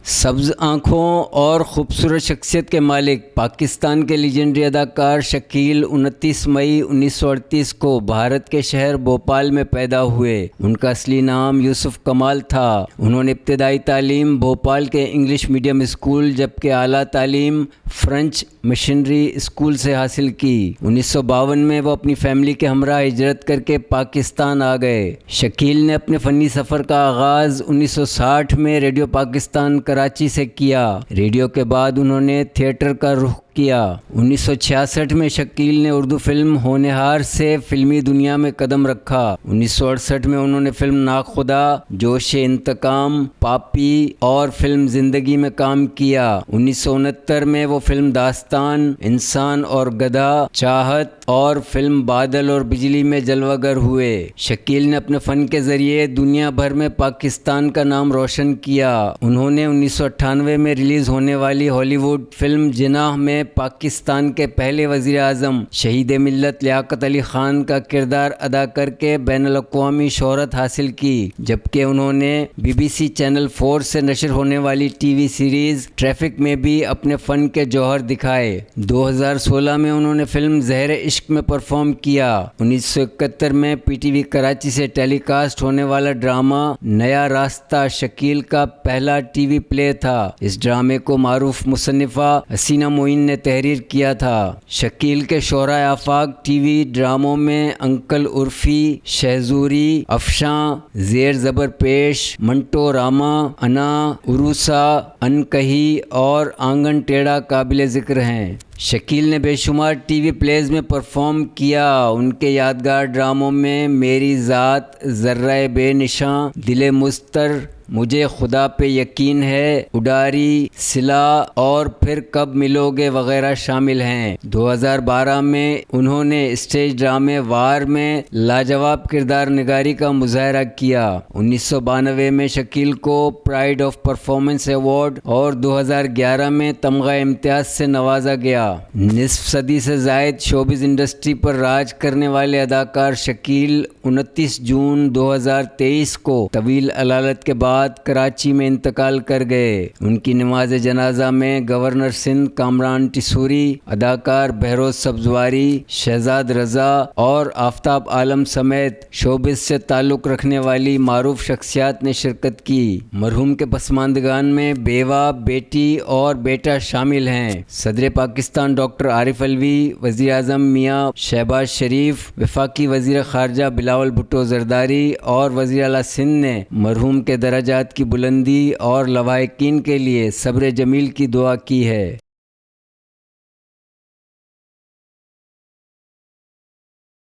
سبز آنکھوں اور خوبصورت شخصیت کے مالک پاکستان کے لیجنڈری اداکار شکیل 29 مئی 1938 کو بھارت کے شہر بھوپال میں پیدا ہوئے۔ ان کا اصلی نام یوسف کمال تھا۔ انہوں نے ابتدائی تعلیم بھوپال کے انگلش میڈیم اسکول جبکہ اعلیٰ تعلیم فرنچ مشنری اسکول سے حاصل کی۔ 1952 میں وہ اپنی فیملی کے ہمراہ ہجرت کر کے پاکستان آ گئے۔ شکیل نے اپنے فنی سفر کا آغاز 1960 میں ریڈیو پاکستان کراچی سے کیا۔ ریڈیو کے بعد انہوں نے تھیٹر کا رخ کیا۔ 1966 میں شکیل نے اردو فلم ہونہار سے فلمی دنیا میں قدم رکھا۔ 1968 میں انہوں نے فلم ناخدا، جوش انتقام، پاپی اور فلم زندگی میں کام کیا۔ 1969 میں وہ فلم داستان، انسان اور گدھا، چاہت اور فلم بادل اور بجلی میں جلوہ گر ہوئے۔ شکیل نے اپنے فن کے ذریعے دنیا بھر میں پاکستان کا نام روشن کیا۔ انہوں نے 1998 میں ریلیز ہونے والی ہالی ووڈ فلم جناح میں پاکستان کے پہلے وزیر اعظم شہید ملت لیاقت علی خان کا کردار ادا کر کے بین الاقوامی شہرت حاصل کی، جبکہ انہوں نے BBC چینل 4 سے نشر ہونے والی ٹی وی سیریز ٹریفک میں بھی اپنے فن کے جوہر دکھائے۔ 2016 میں انہوں نے فلم زہر عشق میں پرفارم کیا۔ 1971 میں PTV کراچی سے ٹیلی کاسٹ ہونے والا ڈرامہ نیا راستہ شکیل کا پہلا ٹی وی پلے تھا۔ اس ڈرامے کو معروف مصنفہ حسینہ معین نے تحریر کیا تھا۔ شکیل کے شہرائے آفاق ٹی وی ڈراموں میں انکل عرفی، شہزوری، افشاں، زیر زبر پیش، منٹو راما، انا، عروسہ، انکہی اور آنگن ٹیڑھا قابل ذکر ہیں۔ شکیل نے بے شمار ٹی وی پلیز میں پرفارم کیا۔ ان کے یادگار ڈراموں میں میری ذات، ذرہ بے نشاں، دل مضطر، مجھے خدا پہ یقین ہے، اڈاری، صلہ اور پھر کب ملو گے وغیرہ شامل ہیں۔ 2012 میں انہوں نے اسٹیج ڈرامے وار میں لاجواب کردار نگاری کا مظاہرہ کیا۔ 1992 میں شکیل کو پرائڈ آف پرفارمنس ایوارڈ اور 2011 میں تمغہ امتیاز سے نوازا گیا۔ نصف صدی سے زائد شوبز انڈسٹری پر راج کرنے والے اداکار شکیل 29 جون 2023 کو طویل علالت کے بعد کراچی میں انتقال کر گئے۔ ان کی نماز جنازہ میں گورنر سندھ کامران ٹیسوری، اداکار بہروز سبزواری، شہزاد رضا اور آفتاب عالم سمیت شوبز سے تعلق رکھنے والی معروف شخصیات نے شرکت کی۔ مرحوم کے پسماندگان میں بیوہ، بیٹی اور بیٹا شامل ہیں۔ صدر پاکستان ڈاکٹر عارف علوی، وزیر اعظم میاں شہباز شریف، وفاقی وزیر خارجہ بلاول بھٹو زرداری اور وزیر اعلیٰ سندھ نے مرحوم کے درجات کی بلندی اور لواحقین کے لیے صبر جمیل کی دعا کی ہے۔